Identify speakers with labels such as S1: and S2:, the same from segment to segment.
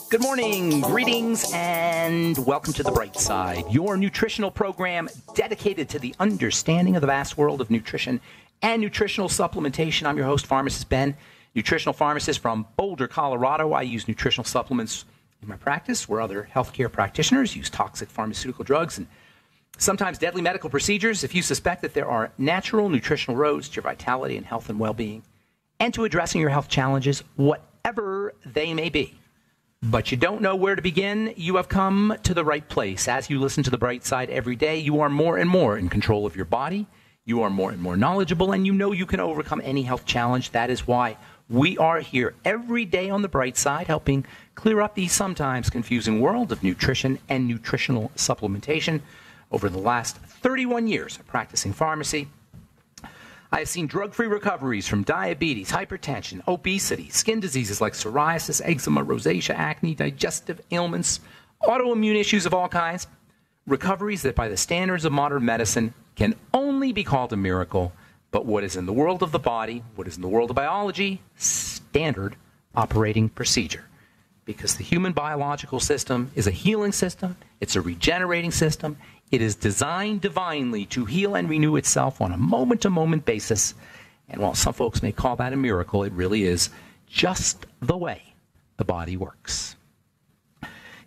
S1: Good morning, greetings, and welcome to The Bright Side, your nutritional program dedicated to the understanding of the vast world of nutrition and nutritional supplementation. I'm your host, Pharmacist Ben, nutritional pharmacist from Boulder, Colorado. I use nutritional supplements in my practice where other healthcare practitioners use toxic pharmaceutical drugs and sometimes deadly medical procedures. If you suspect that there are natural nutritional roads to your vitality and health and well-being and to addressing your health challenges, whatever they may be, but you don't know where to begin, you have come to the right place. As you listen to The Bright Side every day, you are more and more in control of your body. You are more and more knowledgeable, and you know you can overcome any health challenge. That is why we are here every day on The Bright Side, helping clear up the sometimes confusing world of nutrition and nutritional supplementation. Over the last 31 years of practicing pharmacy, I have seen drug-free recoveries from diabetes, hypertension, obesity, skin diseases like psoriasis, eczema, rosacea, acne, digestive ailments, autoimmune issues of all kinds, recoveries that by the standards of modern medicine can only be called a miracle, but what is in the world of the body, what is in the world of biology, standard operating procedure. Because the human biological system is a healing system, it's a regenerating system. It is designed divinely to heal and renew itself on a moment-to-moment basis. And while some folks may call that a miracle, it really is just the way the body works.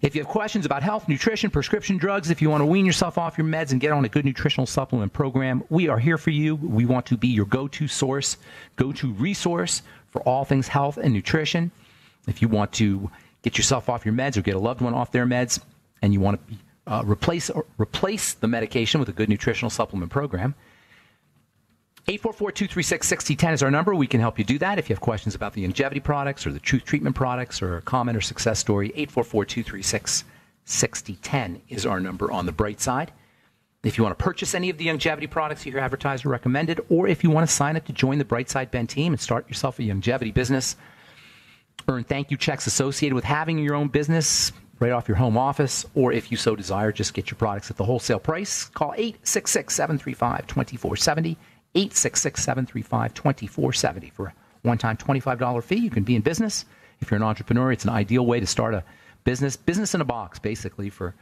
S1: If you have questions about health, nutrition, prescription drugs, if you want to wean yourself off your meds and get on a good nutritional supplement program, we are here for you. We want to be your go-to source, go-to resource for all things health and nutrition. If you want to get yourself off your meds or get a loved one off their meds and you want to replace the medication with a good nutritional supplement program, 844-236-6010 is our number. We can help you do that. If you have questions about the longevity products or the truth treatment products or a comment or success story, 844-236-6010 is our number on The Bright Side. If you want to purchase any of the longevity products you hear advertised or recommended, or if you want to sign up to join the Bright Side Ben team and start yourself a longevity business, earn thank you checks associated with having your own business right off your home office, or if you so desire, just get your products at the wholesale price. Call 866-735-2470, 866-735-2470 for a one-time $25 fee. You can be in business. If you're an entrepreneur, it's an ideal way to start a business in a box, basically. For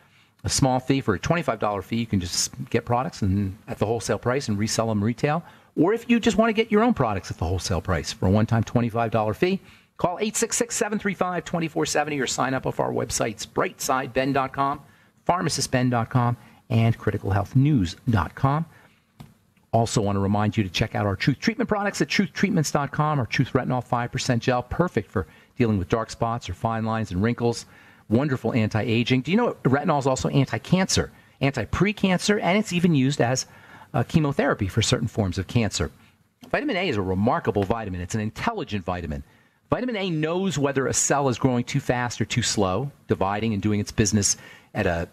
S1: a small fee, for a $25 fee, you can just get products and at the wholesale price and resell them retail. Or if you just want to get your own products at the wholesale price for a one-time $25 fee, call 866-735-2470 or sign up off our websites, brightsideben.com, pharmacistben.com, and criticalhealthnews.com. Also want to remind you to check out our Truth Treatment products at truthtreatments.com. Our Truth Retinol 5% gel, perfect for dealing with dark spots or fine lines and wrinkles. Wonderful anti-aging. Do you know retinol is also anti-cancer, anti-precancer, and it's even used as chemotherapy for certain forms of cancer. Vitamin A is a remarkable vitamin. It's an intelligent vitamin. Vitamin A knows whether a cell is growing too fast or too slow, dividing and doing its business at a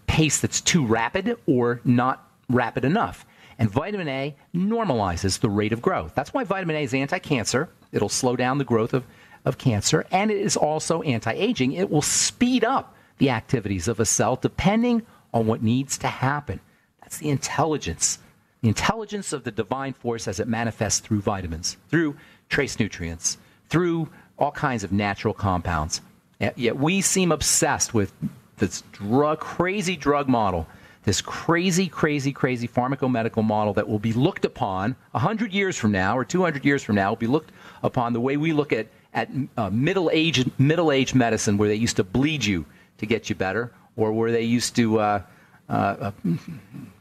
S1: pace that's too rapid or not rapid enough. And vitamin A normalizes the rate of growth. That's why vitamin A is anti-cancer. It'll slow down the growth of cancer. And it is also anti-aging. It will speed up the activities of a cell depending on what needs to happen. That's the intelligence of the divine force as it manifests through vitamins, through trace nutrients, through all kinds of natural compounds. Yet we seem obsessed with this crazy drug model, this crazy pharmacomedical model that will be looked upon 100 years from now or 200 years from now, will be looked upon the way we look at middle-aged medicine, where they used to bleed you to get you better, or where they used to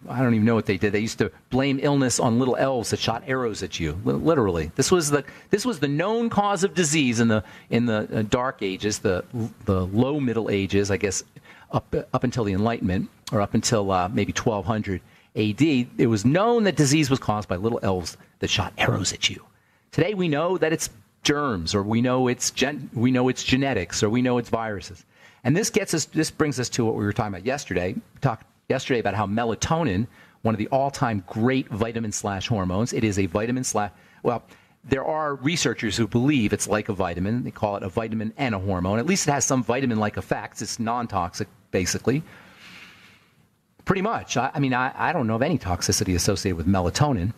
S1: I don't even know what they did. They used to blame illness on little elves that shot arrows at you. Literally, this was the known cause of disease in the Dark Ages, the low Middle Ages, I guess, up until the Enlightenment, or up until maybe 1200 A.D. It was known that disease was caused by little elves that shot arrows at you. Today we know that it's germs, or we know it's genetics, or we know it's viruses. And this brings us to what we were talking about yesterday. We talked yesterday about how melatonin, one of the all-time great vitamin/hormones, it is a vitamin there are researchers who believe it's like a vitamin. They call it a vitamin and a hormone. At least it has some vitamin-like effects. It's non-toxic, basically. Pretty much. I don't know of any toxicity associated with melatonin.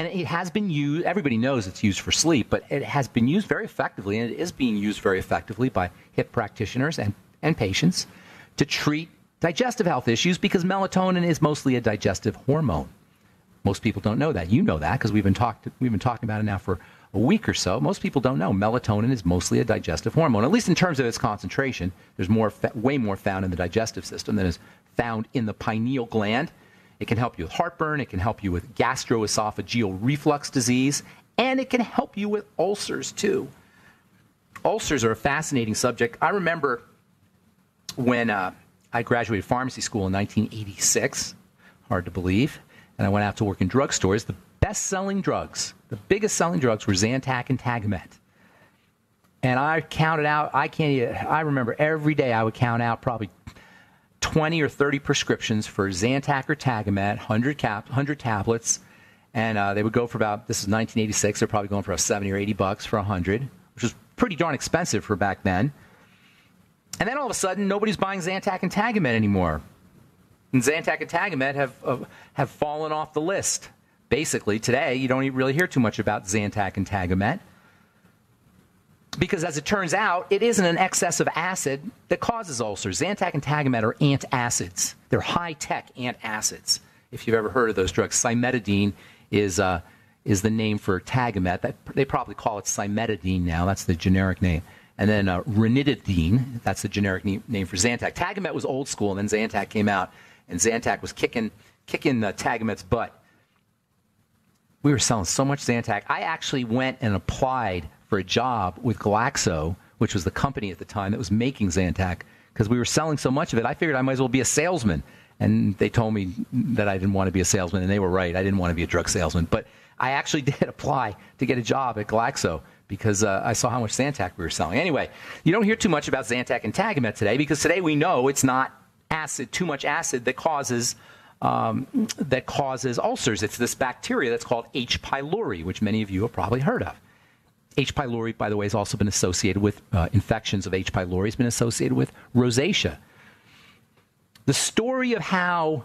S1: And it has been used, everybody knows it's used for sleep, but it has been used very effectively, and it is being used very effectively by hip practitioners and patients to treat digestive health issues, because melatonin is mostly a digestive hormone. Most people don't know that. You know that because we've been talking about it now for a week or so. Most people don't know melatonin is mostly a digestive hormone, at least in terms of its concentration. There's way more found in the digestive system than is found in the pineal gland. It can help you with heartburn. It can help you with gastroesophageal reflux disease, and it can help you with ulcers too. Ulcers are a fascinating subject. I remember when I graduated pharmacy school in 1986, hard to believe, and I went out to work in drugstores. The best-selling drugs, the biggest selling drugs were Zantac and Tagamet. And I counted out, I remember every day I would count out probably 20 or 30 prescriptions for Zantac or Tagamet, 100 tablets, and they would go for about, this is 1986, they're probably going for about $70 or $80 for 100, which was pretty darn expensive for back then. And then all of a sudden, nobody's buying Zantac and Tagamet anymore. And Zantac and Tagamet have fallen off the list. Basically, today, you don't really hear too much about Zantac and Tagamet, because as it turns out, it isn't an excess of acid that causes ulcers. Zantac and Tagamet are antacids. They're high-tech antacids, if you've ever heard of those drugs. Cimetidine is the name for Tagamet. They probably call it cimetidine now. That's the generic name. And then ranitidine, that's the generic name for Zantac. Tagamet was old school, and then Zantac came out, and Zantac was kicking Tagamet's butt. We were selling so much Zantac. I actually went and applied for a job with Glaxo, which was the company at the time that was making Zantac, because we were selling so much of it. I figured I might as well be a salesman. And they told me that I didn't want to be a salesman, and they were right. I didn't want to be a drug salesman. But I actually did apply to get a job at Glaxo because I saw how much Zantac we were selling. Anyway, you don't hear too much about Zantac and Tagamet today, because today we know it's not too much acid that causes ulcers. It's this bacteria that's called H. pylori, which many of you have probably heard of. H. pylori, by the way, has also been associated with infections of H. pylori, has been associated with rosacea. The story of how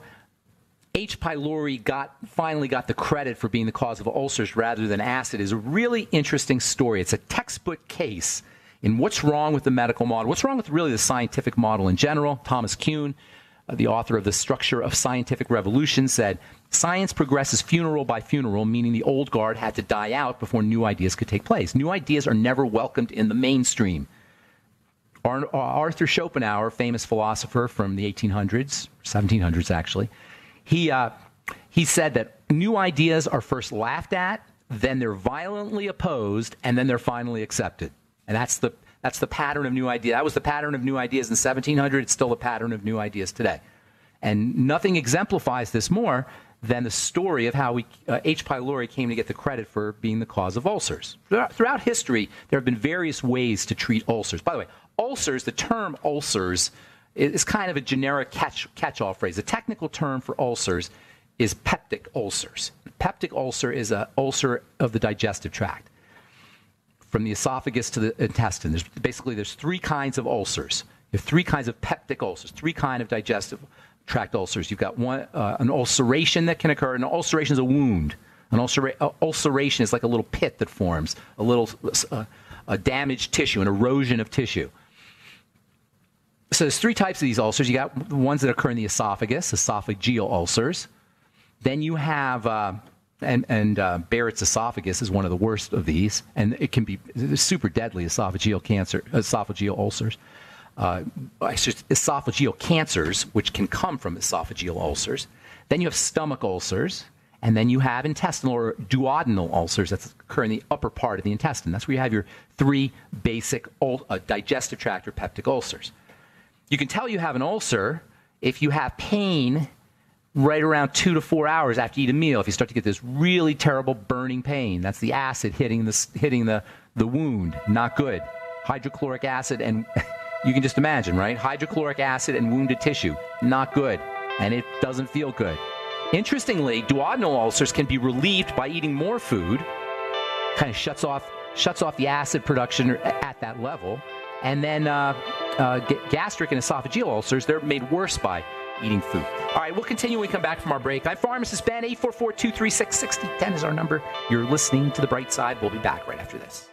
S1: H. pylori finally got the credit for being the cause of ulcers rather than acid is a really interesting story. It's a textbook case in what's wrong with the medical model, what's wrong with really the scientific model in general. Thomas Kuhn, the author of The Structure of Scientific Revolution, said, "Science progresses funeral by funeral," meaning the old guard had to die out before new ideas could take place. New ideas are never welcomed in the mainstream. Arthur Schopenhauer, famous philosopher from the 1800s, 1700s actually, he said that new ideas are first laughed at, then they're violently opposed, and then they're finally accepted. And that's the pattern of new ideas. That was the pattern of new ideas in 1700. It's still the pattern of new ideas today. And nothing exemplifies this more than the story of how H. pylori came to get the credit for being the cause of ulcers. Throughout history, there have been various ways to treat ulcers. By the way, ulcers, the term ulcers, is kind of a generic catch-all phrase. The technical term for ulcers is peptic ulcers. Peptic ulcer is an ulcer of the digestive tract, from the esophagus to the intestine. There's three kinds of ulcers. You have three kinds of peptic ulcers, three kinds of digestive tract ulcers. You've got an ulceration that can occur. An ulceration is a wound. An ulceration is like a little pit that forms, a damaged tissue, an erosion of tissue. So there's three types of these ulcers. You got the ones that occur in the esophagus, esophageal ulcers. Then you have, Barrett's esophagus is one of the worst of these, and it can be super deadly, esophageal ulcers. Esophageal cancers, which can come from esophageal ulcers. Then you have stomach ulcers, and then you have intestinal or duodenal ulcers that occur in the upper part of the intestine. That's where you have your three basic digestive tract or peptic ulcers. You can tell you have an ulcer if you have pain right around 2 to 4 hours after you eat a meal. If you start to get this really terrible burning pain, that's the acid hitting the wound. Not good. Hydrochloric acid, and you can just imagine, right? Hydrochloric acid and wounded tissue, not good, and it doesn't feel good. Interestingly, duodenal ulcers can be relieved by eating more food. Kind of shuts off the acid production at that level. And then gastric and esophageal ulcers, they're made worse by eating food. All right, we'll continue when we come back from our break. I'm Pharmacist Ben. 844-236-6010 is our number. You're listening to The Bright Side. We'll be back right after this.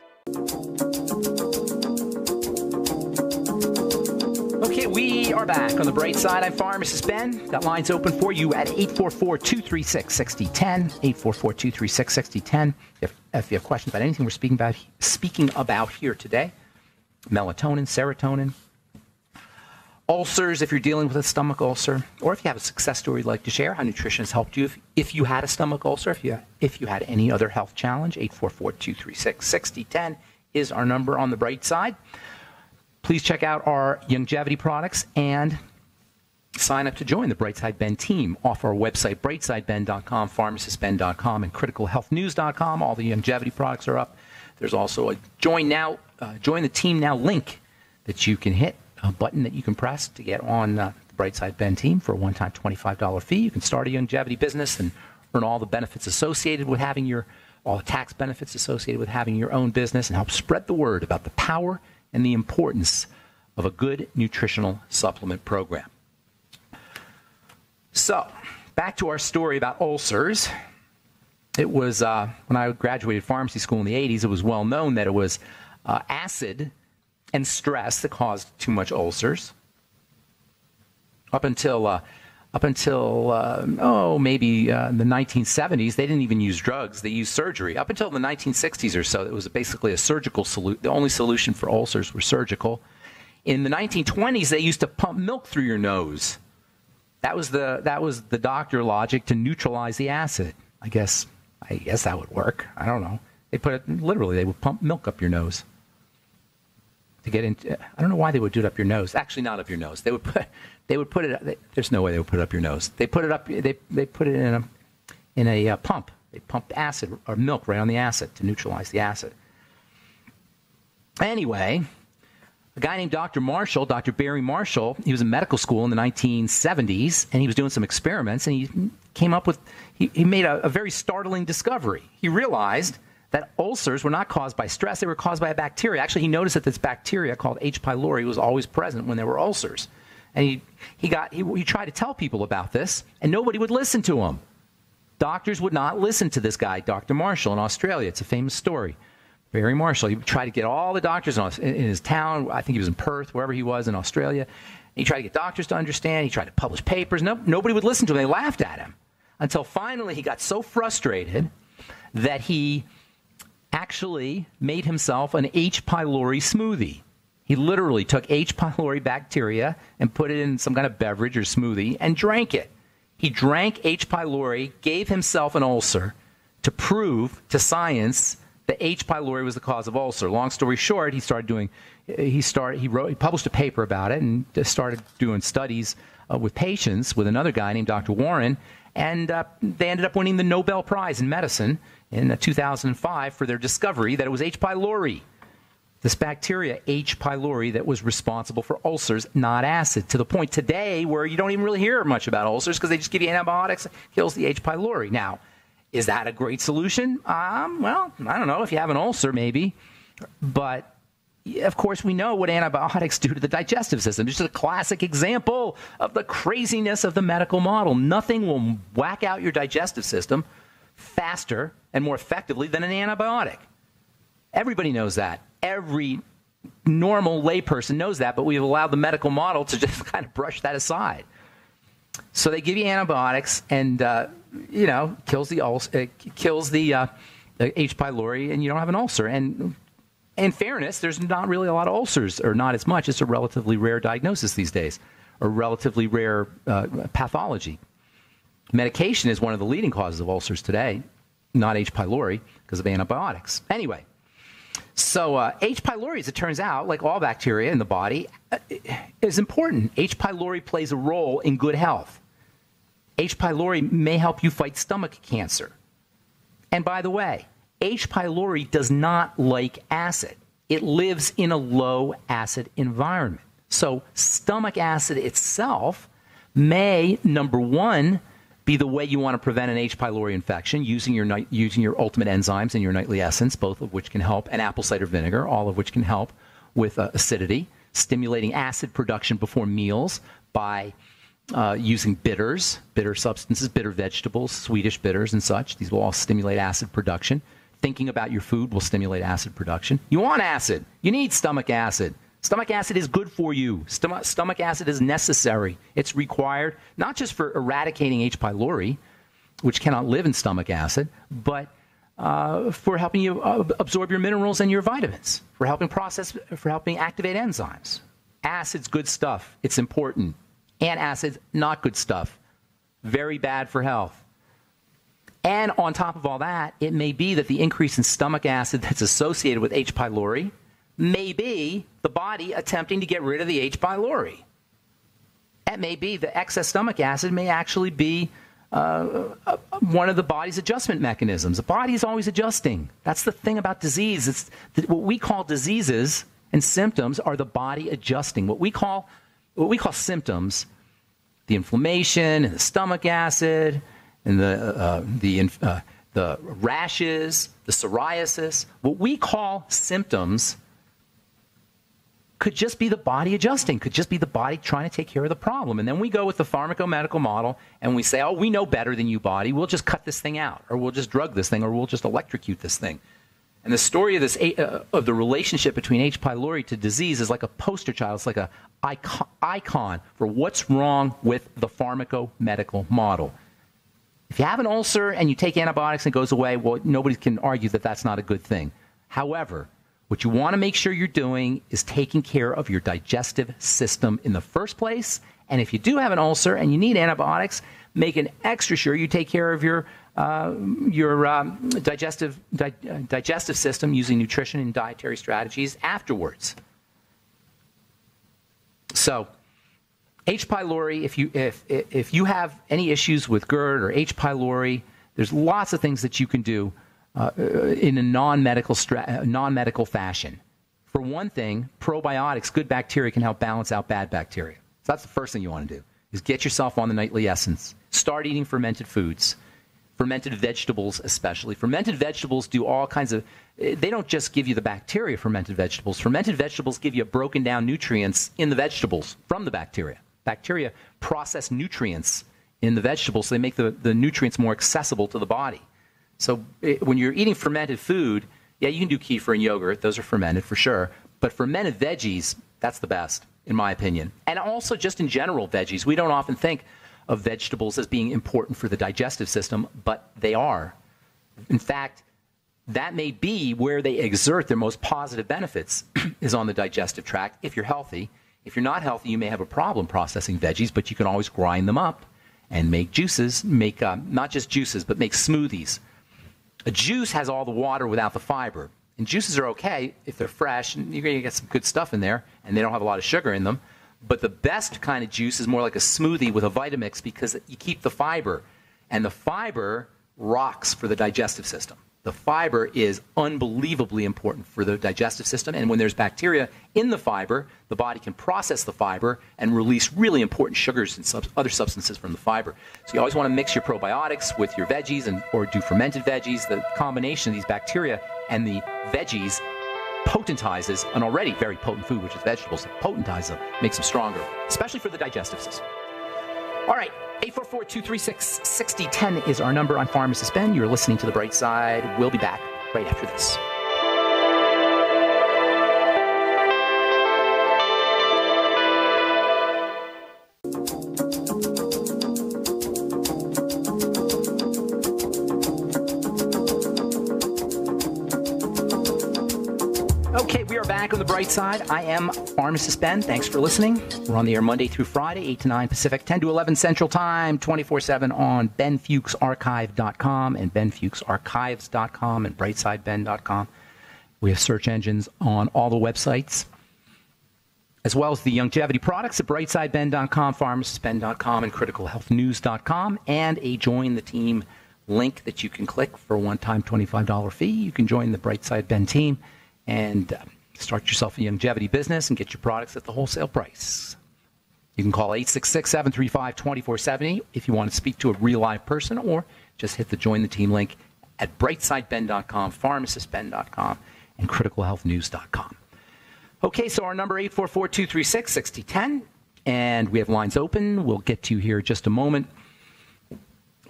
S1: Okay, we are back on The Bright Side. I'm Pharmacist Ben. Got lines open for you at 844-236-6010, 844-236-6010. If you have questions about anything we're speaking about here today, melatonin, serotonin, ulcers, if you're dealing with a stomach ulcer, or if you have a success story you'd like to share, how nutrition has helped you if you had a stomach ulcer, if you had any other health challenge, 844-236-6010 is our number on The Bright Side. Please check out our longevity products and sign up to join the Brightside Ben team off our website, brightsideben.com, pharmacistben.com, and criticalhealthnews.com. All the longevity products are up. There's also a join the team now link that you can hit, a button that you can press to get on the Brightside Ben team for a one-time $25 fee. You can start a longevity business and earn all the benefits associated with having all the tax benefits associated with having your own business, and help spread the word about the power and the importance of a good nutritional supplement program. So, back to our story about ulcers. It was, when I graduated pharmacy school in the 80s, it was well known that it was acid and stress that caused too much ulcers. Up until maybe the 1970s, they didn't even use drugs. They used surgery. Up until the 1960s or so, it was basically a surgical solution. The only solution for ulcers was surgical. In the 1920s, they used to pump milk through your nose. That was the doctor logic to neutralize the acid. I guess that would work. I don't know. They would pump milk up your nose to get into. I don't know why they would do it up your nose. Actually, not up your nose. They would put it. There's no way they would put it up your nose. They put it up. They put it in a pump. They pumped acid or milk right on the acid to neutralize the acid. Anyway, a guy named Dr. Barry Marshall, he was in medical school in the 1970s, and he was doing some experiments, and he came up with. He made a very startling discovery. He realized that ulcers were not caused by stress; they were caused by a bacteria. Actually, he noticed that this bacteria called H. pylori was always present when there were ulcers. And he tried to tell people about this, and nobody would listen to him. Doctors would not listen to this guy, Dr. Marshall, in Australia. It's a famous story. Barry Marshall. He tried to get all the doctors in his town. I think he was in Perth, wherever he was in Australia. He tried to get doctors to understand. He tried to publish papers. Nobody would listen to him. They laughed at him. Until finally he got so frustrated that he actually made himself an H. pylori smoothie. He literally took H. pylori bacteria and put it in some kind of beverage or smoothie and drank it. He drank H. pylori, gave himself an ulcer to prove to science that H. pylori was the cause of ulcer. Long story short, he published a paper about it and started doing studies with patients with another guy named Dr. Warren, and they ended up winning the Nobel Prize in Medicine in 2005 for their discovery that it was H. pylori. This bacteria, H. pylori, that was responsible for ulcers, not acid, to the point today where you don't even really hear much about ulcers because they just give you antibiotics, kills the H. pylori. Now, is that a great solution? Well, I don't know. If you have an ulcer, maybe. But, of course, we know what antibiotics do to the digestive system. It's just a classic example of the craziness of the medical model. Nothing will whack out your digestive system faster and more effectively than an antibiotic. Everybody knows that. Every normal layperson knows that, but we've allowed the medical model to just kind of brush that aside. So they give you antibiotics, and kills the H. pylori, and you don't have an ulcer. And in fairness, there's not really a lot of ulcers, or not as much. It's a relatively rare diagnosis these days, or relatively rare pathology. Medication is one of the leading causes of ulcers today, not H. pylori, because of antibiotics. Anyway. So H. pylori, as it turns out, like all bacteria in the body, is important. H. pylori plays a role in good health. H. pylori may help you fight stomach cancer. And by the way, H. pylori does not like acid. It lives in a low acid environment. So stomach acid itself may, number one, be the way you want to prevent an H. pylori infection, using your ultimate enzymes and your nightly essence, both of which can help, and apple cider vinegar, all of which can help with acidity, stimulating acid production before meals by using bitters, bitter substances, bitter vegetables, Swedish bitters and such. These will all stimulate acid production. Thinking about your food will stimulate acid production. You want acid. You need stomach acid. Stomach acid is good for you. Stomach acid is necessary. It's required not just for eradicating H. pylori, which cannot live in stomach acid, but for helping you absorb your minerals and your vitamins, for helping activate enzymes. Acid's good stuff. It's important. Antacid's not good stuff. Very bad for health. And on top of all that, it may be that the increase in stomach acid that's associated with H. pylori may be the body attempting to get rid of the H. pylori. That may be the excess stomach acid may actually be one of the body's adjustment mechanisms. The body is always adjusting. That's the thing about disease. It's what we call diseases and symptoms are the body adjusting. What we call symptoms, the inflammation and the stomach acid and the rashes, the psoriasis, what we call symptoms could just be the body adjusting, could just be the body trying to take care of the problem. And then we go with the pharmacomedical model and we say, oh, we know better than you, body. We'll just cut this thing out, or we'll just drug this thing, or we'll just electrocute this thing. And the story of this of the relationship between H. pylori to disease is like a poster child. It's like an icon for what's wrong with the pharmacomedical model. If you have an ulcer and you take antibiotics and it goes away, well, nobody can argue that that's not a good thing. However, what you want to make sure you're doing is taking care of your digestive system in the first place. And if you do have an ulcer and you need antibiotics, making extra sure you take care of your digestive system using nutrition and dietary strategies afterwards. So, H. pylori, if you have any issues with GERD or H. pylori, there's lots of things that you can do in a non-medical fashion. For one thing, probiotics, good bacteria, can help balance out bad bacteria. So that's the first thing you want to do, is get yourself on the nightly essence. Start eating fermented foods, fermented vegetables especially. Fermented vegetables do all kinds of, they don't just give you the bacteria, fermented vegetables. Fermented vegetables give you broken down nutrients in the vegetables from the bacteria. Bacteria process nutrients in the vegetables, so they make the nutrients more accessible to the body. So when you're eating fermented food, yeah, you can do kefir and yogurt. Those are fermented for sure. But fermented veggies, that's the best, in my opinion. And also just in general, veggies. We don't often think of vegetables as being important for the digestive system, but they are. In fact, that may be where they exert their most positive benefits, is on the digestive tract, if you're healthy. If you're not healthy, you may have a problem processing veggies, but you can always grind them up and make juices, not just juices, but make smoothies. A juice has all the water without the fiber. And juices are okay if they're fresh, and you're going to get some good stuff in there, and they don't have a lot of sugar in them. But the best kind of juice is more like a smoothie with a Vitamix, because you keep the fiber. And the fiber rocks for the digestive system. The fiber is unbelievably important for the digestive system. And when there's bacteria in the fiber, the body can process the fiber and release really important sugars and other substances from the fiber. So you always want to mix your probiotics with your veggies or do fermented veggies. The combination of these bacteria and the veggies potentizes an already very potent food, which is vegetables. It potentizes them, makes them stronger, especially for the digestive system. All right. 844-236-6010 is our number. I'm Pharmacist Ben. You're listening to The Bright Side. We'll be back right after this. Okay, we are back on The Bright Side. I am Pharmacist Ben. Thanks for listening. We're on the air Monday through Friday, 8 to 9 Pacific, 10 to 11 Central Time, 24/7 on benfuchsarchive.com and benfuchsarchives.com and brightsideben.com. We have search engines on all the websites, as well as the longevity products at brightsideben.com, pharmacistben.com, and criticalhealthnews.com, and a Join the Team link that you can click for a one-time $25 fee. You can join the Brightside Ben team and start yourself a longevity business and get your products at the wholesale price. You can call 866-735-2470 if you want to speak to a real live person, or just hit the Join the Team link at brightsideben.com, pharmacistben.com, and criticalhealthnews.com. Okay, so our number 844-236-6010. And we have lines open. We'll get to you here in just a moment.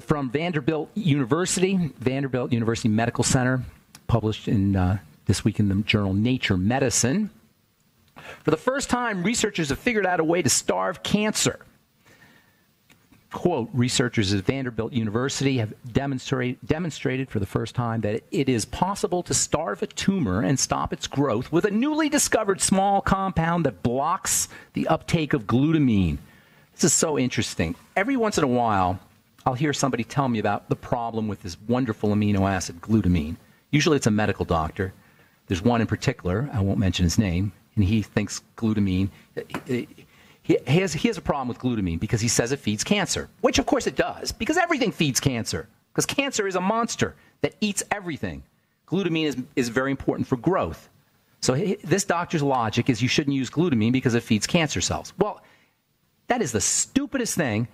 S1: From Vanderbilt University Medical Center, published in this week in the journal Nature Medicine. For the first time, researchers have figured out a way to starve cancer. Quote, researchers at Vanderbilt University have demonstrated for the first time that it is possible to starve a tumor and stop its growth with a newly discovered small compound that blocks the uptake of glutamine. This is so interesting. Every once in a while, I'll hear somebody tell me about the problem with this wonderful amino acid, glutamine. Usually it's a medical doctor. There's one in particular, I won't mention his name, and he thinks glutamine... He has a problem with glutamine because he says it feeds cancer, which of course it does, because everything feeds cancer, because cancer is a monster that eats everything. Glutamine is very important for growth. So this doctor's logic is you shouldn't use glutamine because it feeds cancer cells. Well, that is the stupidest thing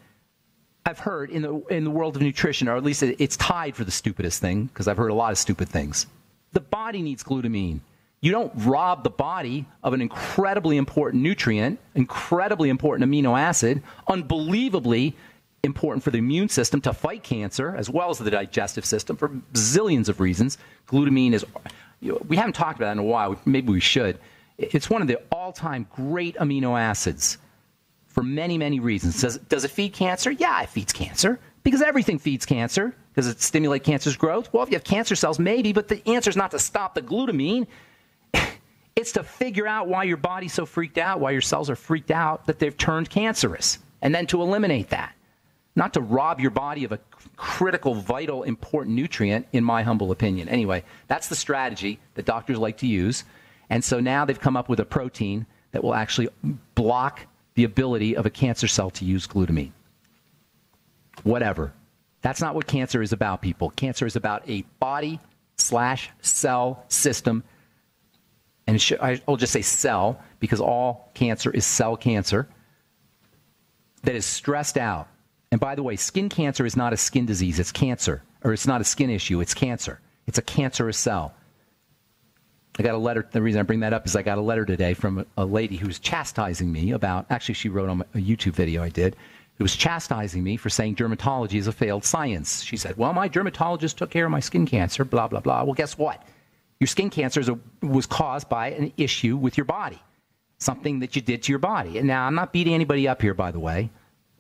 S1: I've heard in the world of nutrition, or at least it's tied for the stupidest thing, because I've heard a lot of stupid things. The body needs glutamine. You don't rob the body of an incredibly important nutrient, incredibly important amino acid, unbelievably important for the immune system to fight cancer, as well as the digestive system, for zillions of reasons. Glutamine is, we haven't talked about it in a while, maybe we should. It's one of the all-time great amino acids for many, many reasons. Does it feed cancer? Yeah, it feeds cancer, because everything feeds cancer. Does it stimulate cancer's growth? Well, if you have cancer cells, maybe, but the answer is not to stop the glutamine. It's to figure out why your body's so freaked out, why your cells are freaked out that they've turned cancerous, and then to eliminate that. Not to rob your body of a critical, vital, important nutrient, in my humble opinion. Anyway, that's the strategy that doctors like to use. And so now they've come up with a protein that will actually block the ability of a cancer cell to use glutamine. Whatever. That's not what cancer is about, people. Cancer is about a body/cell system. And I'll just say cell, because all cancer is cell cancer, that is stressed out. And by the way, skin cancer is not a skin disease, it's cancer. Or it's not a skin issue, it's cancer. It's a cancerous cell. I got a letter, the reason I bring that up is I got a letter today from a lady who's chastising me about, actually she wrote on a YouTube video I did, who was chastising me for saying dermatology is a failed science. She said, well, my dermatologist took care of my skin cancer, blah, blah, blah. Well, guess what? Your skin cancer was caused by an issue with your body, something that you did to your body. And now, I'm not beating anybody up here, by the way.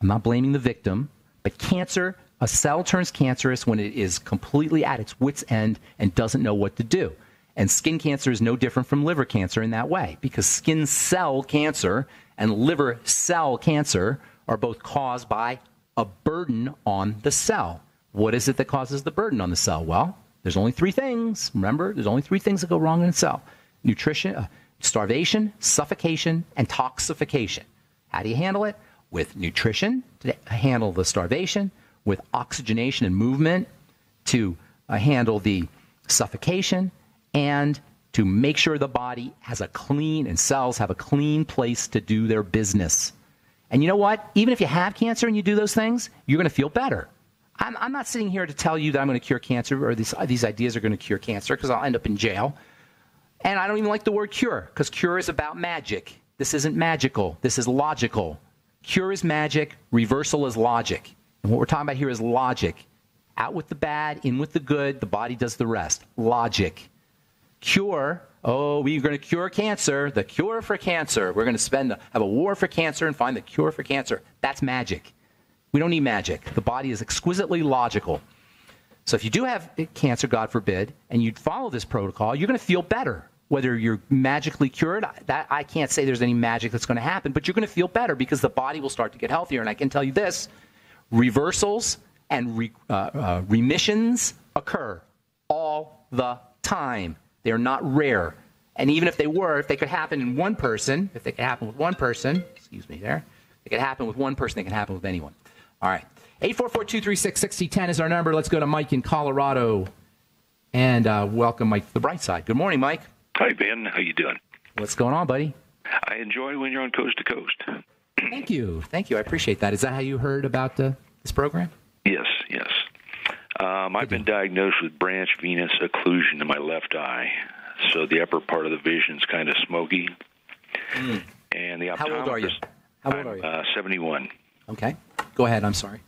S1: I'm not blaming the victim. But cancer, a cell turns cancerous when it is completely at its wit's end and doesn't know what to do. And skin cancer is no different from liver cancer in that way, because skin cell cancer and liver cell cancer are both caused by a burden on the cell. What is it that causes the burden on the cell? Well, there's only three things. Remember, there's only three things that go wrong in a cell. Nutrition, starvation, suffocation, and toxification. How do you handle it? With nutrition to handle the starvation, with oxygenation and movement to handle the suffocation, and to make sure the body has a clean, and cells have a clean place to do their business. And you know what? Even if you have cancer and you do those things, you're going to feel better. I'm not sitting here to tell you that I'm going to cure cancer, or these ideas are going to cure cancer, because I'll end up in jail. And I don't even like the word cure, because cure is about magic. This isn't magical. This is logical. Cure is magic. Reversal is logic. And what we're talking about here is logic. Out with the bad, in with the good. The body does the rest. Logic. Cure. Oh, we're going to cure cancer. The cure for cancer. We're going to have a war for cancer and find the cure for cancer. That's magic. We don't need magic. The body is exquisitely logical. So if you do have cancer, God forbid, and you follow this protocol, you're going to feel better. Whether you're magically cured, I can't say there's any magic that's going to happen, but you're going to feel better because the body will start to get healthier. And I can tell you this, reversals and remissions occur all the time. They are not rare. And even if they were, if they could happen in one person, excuse me there, it could happen with one person, it can happen with anyone. All right. 844-236-6010 is our number. Let's go to Mike in Colorado and welcome Mike to the bright side. Good morning, Mike.
S2: Hi, Ben. How you doing?
S1: What's going on, buddy?
S2: I enjoy when you're on Coast to Coast.
S1: Thank you. Thank you. I appreciate that. Is that how you heard about this program?
S2: Yes. I've been diagnosed with branch venous occlusion in my left eye, so the upper part of the vision's kind of smoky.
S1: Mm.
S2: And the optometrist...
S1: How old are you? How old are you?
S2: 71.
S1: Okay. Go ahead. I'm sorry.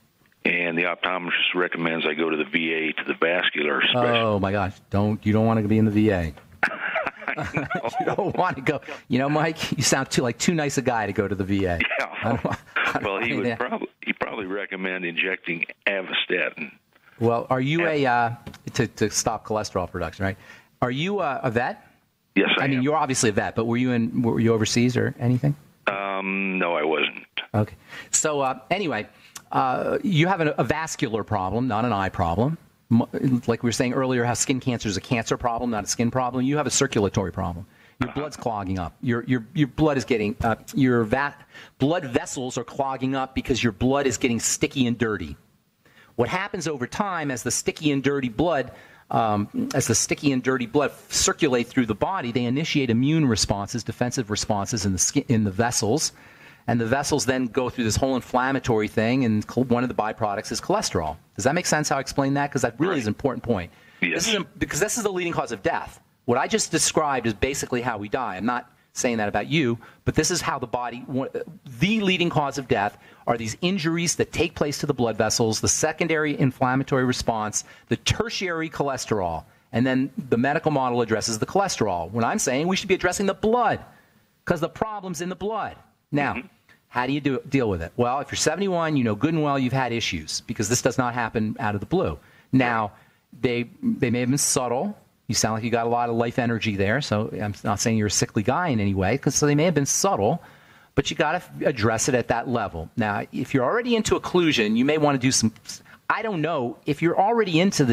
S2: And the optometrist recommends I go to the VA, to the vascular specialist.
S1: Oh, my gosh. You don't want to be in the VA. You don't want to go. You know, Mike, you sound like too nice a guy to go to the VA.
S2: Yeah. Well, he probably recommend injecting avastatin.
S1: Well, are you to stop cholesterol production, right? Are you a vet?
S2: Yes, I am.
S1: mean, you're obviously a vet, but were you overseas or anything?
S2: No, I wasn't.
S1: Okay. So anyway, you have a vascular problem, not an eye problem. Like we were saying earlier, how skin cancer is a cancer problem, not a skin problem. You have a circulatory problem. Your blood's clogging up. Your blood is getting blood vessels are clogging up because your blood is getting sticky and dirty. What happens over time as the sticky and dirty blood circulate through the body, they initiate immune responses, defensive responses in the vessels, and the vessels then go through this whole inflammatory thing, and one of the byproducts is cholesterol. Does that make sense how I explain that? Because that really is an important point.
S2: Yes.
S1: Because this is the leading cause of death. What I just described is basically how we die. I'm not saying that about you, but this is how the leading cause of death are these injuries that take place to the blood vessels, the secondary inflammatory response, the tertiary cholesterol, and then the medical model addresses the cholesterol. When I'm saying we should be addressing the blood because the problem's in the blood. Now, how do you deal with it? Well, if you're 71, you know good and well you've had issues because this does not happen out of the blue. Now, they may have been subtle. You sound like you got a lot of life energy there, so I'm not saying you're a sickly guy in any way, because they may have been subtle, but you got to address it at that level. Now, if you're already into occlusion, you may want to do some. I don't know if you're already into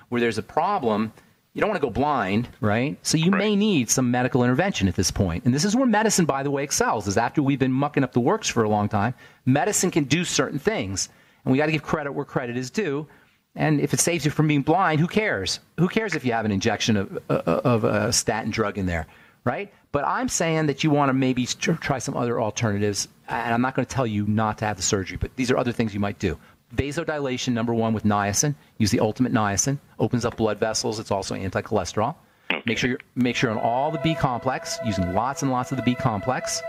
S1: where there's a problem. You don't want to go blind, right? So you may need some medical intervention at this point. And this is where medicine, by the way, excels, is after we've been mucking up the works for a long time, medicine can do certain things. And we got to give credit where credit is due. And if it saves you from being blind, who cares? Who cares if you have an injection of a statin drug in there, right? But I'm saying that you want to maybe try some other alternatives. And I'm not going to tell you not to have the surgery, but these are other things you might do. Vasodilation, number one, with niacin. Use the ultimate niacin. Opens up blood vessels. It's also anti-cholesterol. Make sure you're on all the B complex, using lots and lots of the B complex.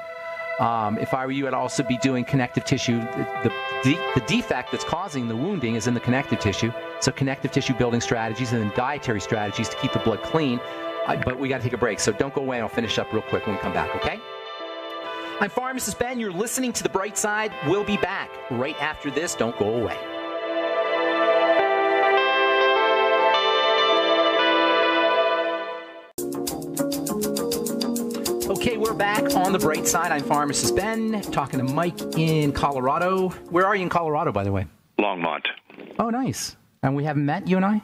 S1: If I were you, I'd also be doing connective tissue. The defect that's causing the wounding is in the connective tissue. So connective tissue building strategies and then dietary strategies to keep the blood clean. But we got to take a break, so don't go away. I'll finish up real quick when we come back, okay? I'm Pharmacist Ben. You're listening to The Bright Side. We'll be back right after this. Don't go away. Okay, we're back on The Bright Side. I'm Pharmacist Ben, talking to Mike in Colorado. Where are you in Colorado, by the way?
S2: Longmont.
S1: Oh, nice. And we haven't met, you and I?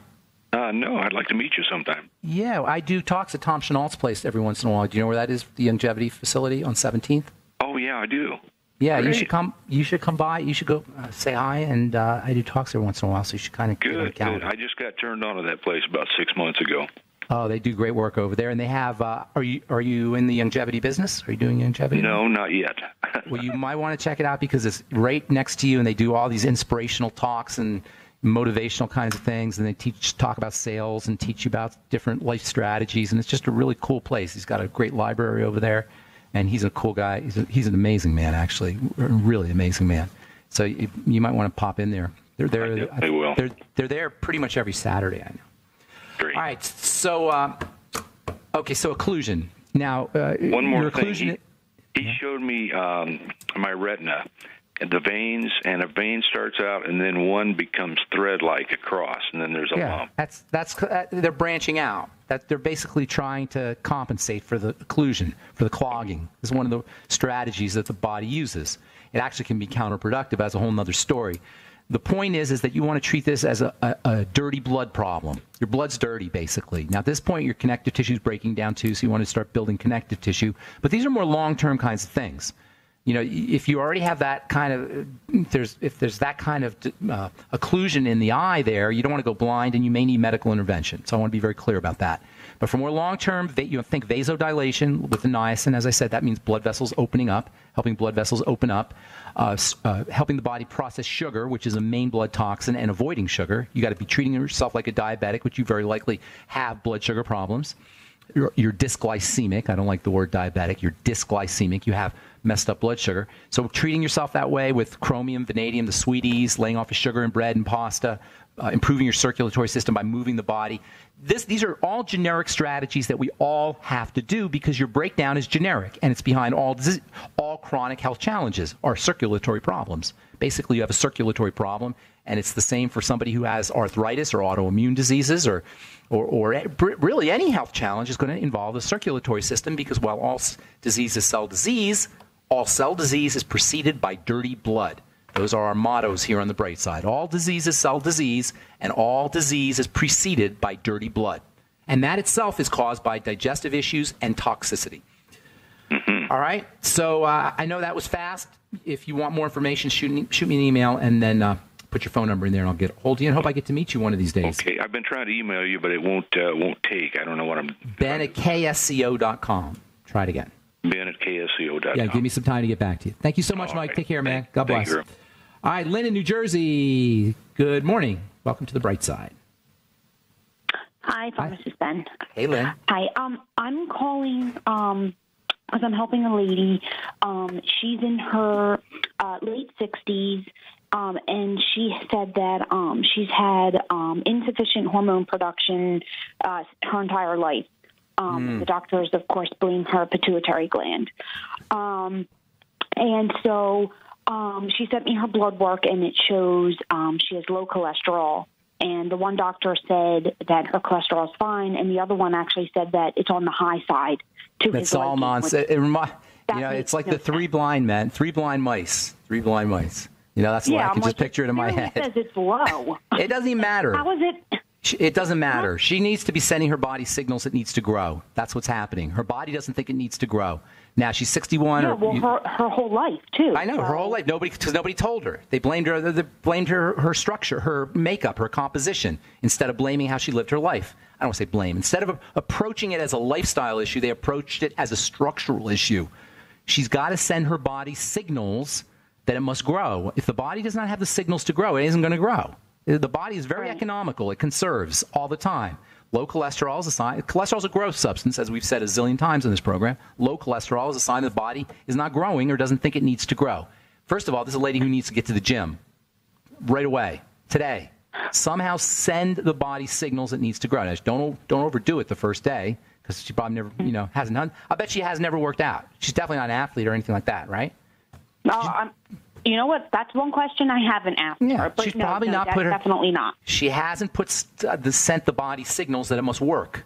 S2: No, I'd like to meet you sometime.
S1: Yeah, I do talks at Tom Chenault's place every once in a while. Do you know where that is, the longevity facility on 17th?
S2: Oh, yeah, I do.
S1: Yeah,
S2: Great.
S1: You should come by. You should go say hi, and I do talks every once in a while, so you should kind of
S2: Good. I just got turned on to that place about 6 months ago.
S1: Oh, they do great work over there, and they have. Are you in the longevity business? Are you doing longevity?
S2: No, not yet.
S1: Well, you might want to check it out because it's right next to you, and they do all these inspirational talks and motivational kinds of things, and they talk about sales and teach you about different life strategies, and it's just a really cool place. He's got a great library over there, and he's a cool guy. He's an amazing man, actually, a really amazing man. So you might want to pop in there. They're there.
S2: I will.
S1: They're there pretty much every Saturday. I know.
S2: Great.
S1: All right, so so occlusion. Now,
S2: one more thing.
S1: Occlusion,
S2: he showed me my retina, and the veins, and a vein starts out, and then one becomes thread-like across, and then there's a lump.
S1: That's they're branching out. That they're basically trying to compensate for the occlusion, for the clogging. This is one of the strategies that the body uses. It actually can be counterproductive. As a whole other story. The point is that you want to treat this as a dirty blood problem. Your blood's dirty, basically. Now, at this point, your connective tissue is breaking down, too, so you want to start building connective tissue. But these are more long-term kinds of things. You know, if you already have that kind of, if there's that kind of occlusion in the eye there, you don't want to go blind, and you may need medical intervention. So I want to be very clear about that. But for more long-term, you think vasodilation with the niacin. As I said, that means blood vessels opening up, helping blood vessels open up, helping the body process sugar, which is a main blood toxin, and avoiding sugar. You got to be treating yourself like a diabetic, which you very likely have blood sugar problems. you're dysglycemic. I don't like the word diabetic. You're dysglycemic. You have messed up blood sugar. So treating yourself that way with chromium, vanadium, the sweeties, laying off of sugar and bread and pasta, improving your circulatory system by moving the body. These are all generic strategies that we all have to do because your breakdown is generic, and it's behind all chronic health challenges or circulatory problems. Basically, you have a circulatory problem, and it's the same for somebody who has arthritis or autoimmune diseases or really any health challenge is going to involve the circulatory system because while all disease is cell disease, all cell disease is preceded by dirty blood. Those are our mottos here on the bright side. All disease is cell disease, and all disease is preceded by dirty blood. And that itself is caused by digestive issues and toxicity. Mm-hmm. All right? So I know that was fast. If you want more information, shoot me an email, and then put your phone number in there, and I'll get a hold of you, and hope I get to meet you one of these days.
S2: Okay. I've been trying to email you, but it won't take. I don't know what I'm...
S1: Ben@ksco.com. Try it again.
S2: Ben@ksco.com.
S1: Yeah, give me some time to get back to you. Thank you so much, Mike.
S2: Right.
S1: Take care, man. God bless. All right, Lynn in New Jersey. Good morning. Welcome to the bright side.
S3: Hi, Pharmacist Ben.
S1: Hey, Lynn.
S3: Hi. I'm calling because I'm helping a lady. She's in her late 60s, and she said that she's had insufficient hormone production her entire life. The doctors, of course, blame her pituitary gland. And so she sent me her blood work, and it shows she has low cholesterol. And the one doctor said that her cholesterol is fine, and the other one actually said that it's on the high side.
S1: That's all nonsense. It's like the three blind mice. Three blind mice. You know, that's why I can just picture it in my head.
S3: It says it's low.
S1: It doesn't even matter.
S3: How is it?
S1: It doesn't matter. She needs to be sending her body signals it needs to grow. That's what's happening. Her body doesn't think it needs to grow. Now, she's 61.
S3: Yeah, her whole life, too.
S1: I know, her whole life. Because nobody told her. They blamed her. They blamed her structure, her makeup, her composition, instead of blaming how she lived her life. I don't want to say blame. Instead of approaching it as a lifestyle issue, they approached it as a structural issue. She's got to send her body signals that it must grow. If the body does not have the signals to grow, it isn't going to grow. The body is very economical. It conserves all the time. Low cholesterol is a sign. Cholesterol is a growth substance, as we've said a zillion times in this program. Low cholesterol is a sign the body is not growing or doesn't think it needs to grow. First of all, this is a lady who needs to get to the gym right away, today. Somehow send the body signals it needs to grow. Now, don't overdo it the first day because she probably never, hasn't done. I bet she has never worked out. She's definitely not an athlete or anything like that, right?
S3: No, you know what? That's one question I haven't asked her. But
S1: she's probably not put her.
S3: Definitely not.
S1: She hasn't sent the body signals that it must work.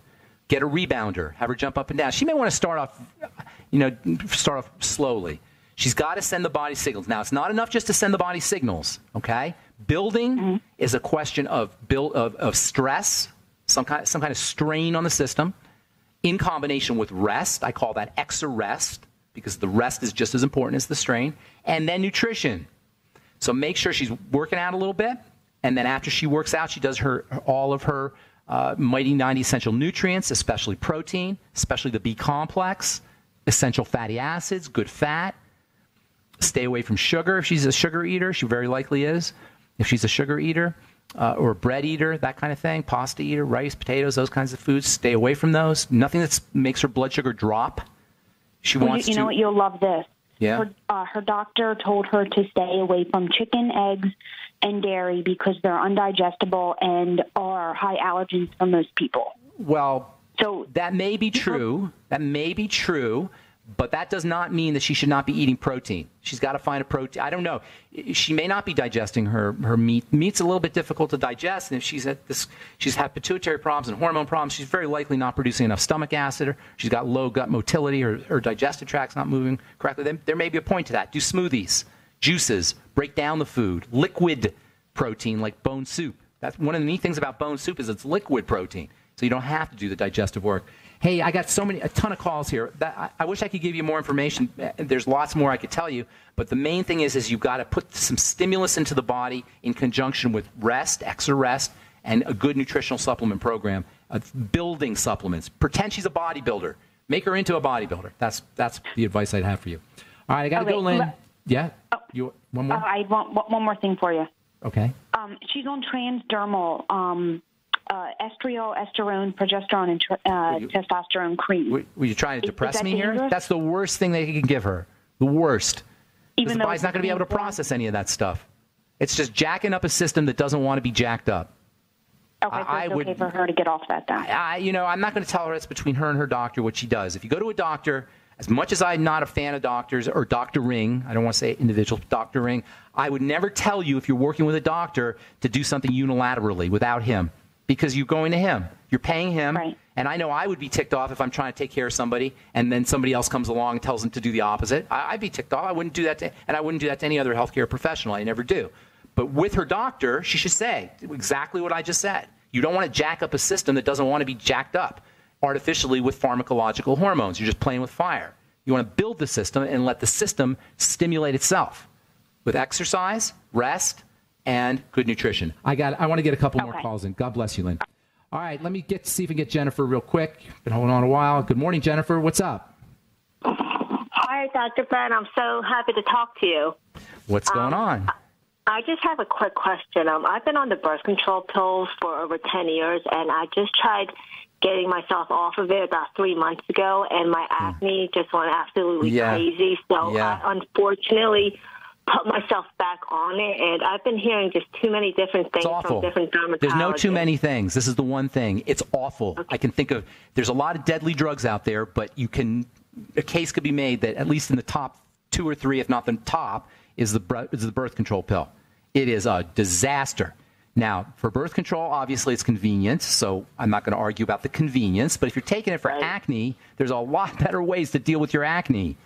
S1: Get a rebounder. Have her jump up and down. She may want to start off slowly. She's got to send the body signals. Now, it's not enough just to send the body signals. Okay, building is a question of stress, some kind of strain on the system, in combination with rest. I call that exarrest, because the rest is just as important as the strain, and then nutrition. So make sure she's working out a little bit, and then after she works out, she does all of her Mighty 90 essential nutrients, especially protein, especially the B complex, essential fatty acids, good fat. Stay away from sugar. If she's a sugar eater, she very likely is. If she's a sugar eater or a bread eater, that kind of thing, pasta eater, rice, potatoes, those kinds of foods, stay away from those. Nothing that makes her blood sugar drop. She wants
S3: you know what? You'll love this.
S1: Yeah.
S3: Her doctor told her to stay away from chicken, eggs, and dairy because they're undigestible and are high allergens for most people.
S1: Well, so that may be true. That may be true, but that does not mean that she should not be eating protein. She's got to find a protein. I don't know. She may not be digesting her meat. Meat's a little bit difficult to digest, and if she's had pituitary problems and hormone problems, she's very likely not producing enough stomach acid, or she's got low gut motility, or her digestive tract's not moving correctly. Then there may be a point to that. Do smoothies, juices, break down the food, liquid protein like bone soup. That's one of the neat things about bone soup is it's liquid protein, so you don't have to do the digestive work. Hey, I got a ton of calls here. I wish I could give you more information. There's lots more I could tell you, but the main thing is you've got to put some stimulus into the body in conjunction with rest, exarrest, and a good nutritional supplement program. Building supplements. Pretend she's a bodybuilder. Make her into a bodybuilder. That's the advice I'd have for you. All right, I got to go, Lynn. Yeah? You one more?
S3: I want one more thing for you.
S1: Okay.
S3: She's on transdermal estriol, estrone, progesterone, and testosterone cream.
S1: Were you trying to depress me
S3: dangerous?
S1: here? That's the worst thing they can give her. The worst. Because
S3: Even
S1: the
S3: though
S1: body's not going to be able to process any of that stuff. It's just jacking up a system that doesn't want to be jacked up.
S3: Okay, so it's okay for her to get off that then.
S1: I'm not going to tell her it's between her and her doctor what she does. If you go to a doctor, as much as I'm not a fan of doctors or doctoring, I don't want to say individual doctoring, I would never tell you if you're working with a doctor to do something unilaterally without him, because you're going to him. You're paying him.
S3: Right.
S1: And I know I would be ticked off if I'm trying to take care of somebody and then somebody else comes along and tells them to do the opposite. I'd be ticked off. I wouldn't do that and I wouldn't do that to any other healthcare professional. I never do. But with her doctor, she should say exactly what I just said. You don't want to jack up a system that doesn't want to be jacked up artificially with pharmacological hormones. You're just playing with fire. You want to build the system and let the system stimulate itself with exercise, rest, and good nutrition. I want to get a couple more calls in. God bless you, Lynn. All right, let me see if we can get Jennifer real quick. Been holding on a while. Good morning, Jennifer. What's up?
S4: Hi, Dr. Ben. I'm so happy to talk to you.
S1: What's going on?
S4: I just have a quick question. I've been on the birth control pills for over 10 years, and I just tried getting myself off of it about 3 months ago, and my acne just went absolutely crazy. So I unfortunately put myself back on it, and I've been hearing just too many different things from different dermatologists.
S1: There's no too many things. This is the one thing. It's awful. Okay. I can think of, there's a lot of deadly drugs out there, but a case could be made that at least in the top 2 or 3, if not the top, is the birth control pill. It is a disaster. Now, for birth control, obviously it's convenient, so I'm not going to argue about the convenience, but if you're taking it for acne, there's a lot better ways to deal with your acne.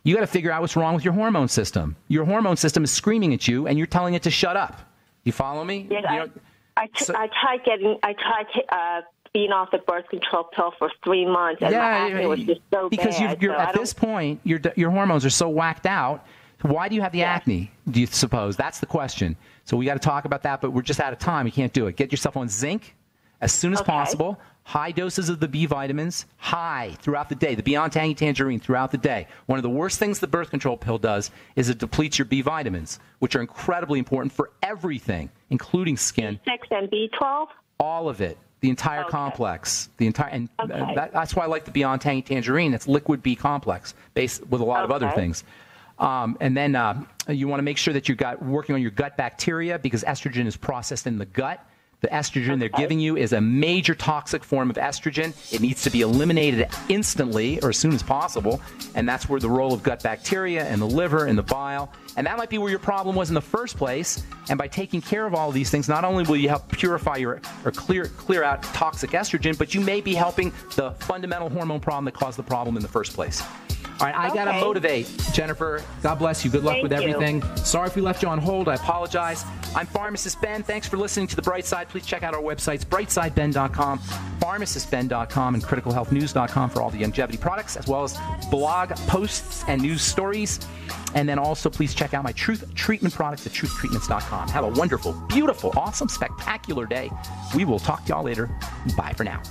S1: You got to figure out what's wrong with your hormone system. Your hormone system is screaming at you, and you're telling it to shut up. You follow me?
S4: Yes, I tried being off the birth control pill for 3 months, and my acne was just so
S1: because
S4: bad.
S1: Because at this point, your hormones are so whacked out. Why do you have the acne, do you suppose? That's the question. So we got to talk about that, but we're just out of time. You can't do it. Get yourself on zinc as soon as possible. High doses of the B vitamins, throughout the day. The Beyond Tangy Tangerine throughout the day. One of the worst things the birth control pill does is it depletes your B vitamins, which are incredibly important for everything, including skin.
S4: B6 and B12?
S1: All of it. The entire complex. That's why I like the Beyond Tangy Tangerine. It's liquid B complex, based with a lot of other things. And then you want to make sure that you're working on your gut bacteria, because estrogen is processed in the gut. The estrogen they're giving you is a major toxic form of estrogen. It needs to be eliminated instantly or as soon as possible. And that's where the role of gut bacteria and the liver and the bile. And that might be where your problem was in the first place. And by taking care of all of these things, not only will you help purify or clear out toxic estrogen, but you may be helping the fundamental hormone problem that caused the problem in the first place. All right, I got to motivate. Jennifer, God bless you. Good luck with everything. Sorry if we left you on hold. I apologize. I'm Pharmacist Ben. Thanks for listening to The Bright Side. Please check out our websites, brightsideben.com, pharmacistben.com, and criticalhealthnews.com for all the longevity products, as well as blog posts and news stories. And then also, please check out my Truth Treatment products at truthtreatments.com. Have a wonderful, beautiful, awesome, spectacular day. We will talk to y'all later. Bye for now.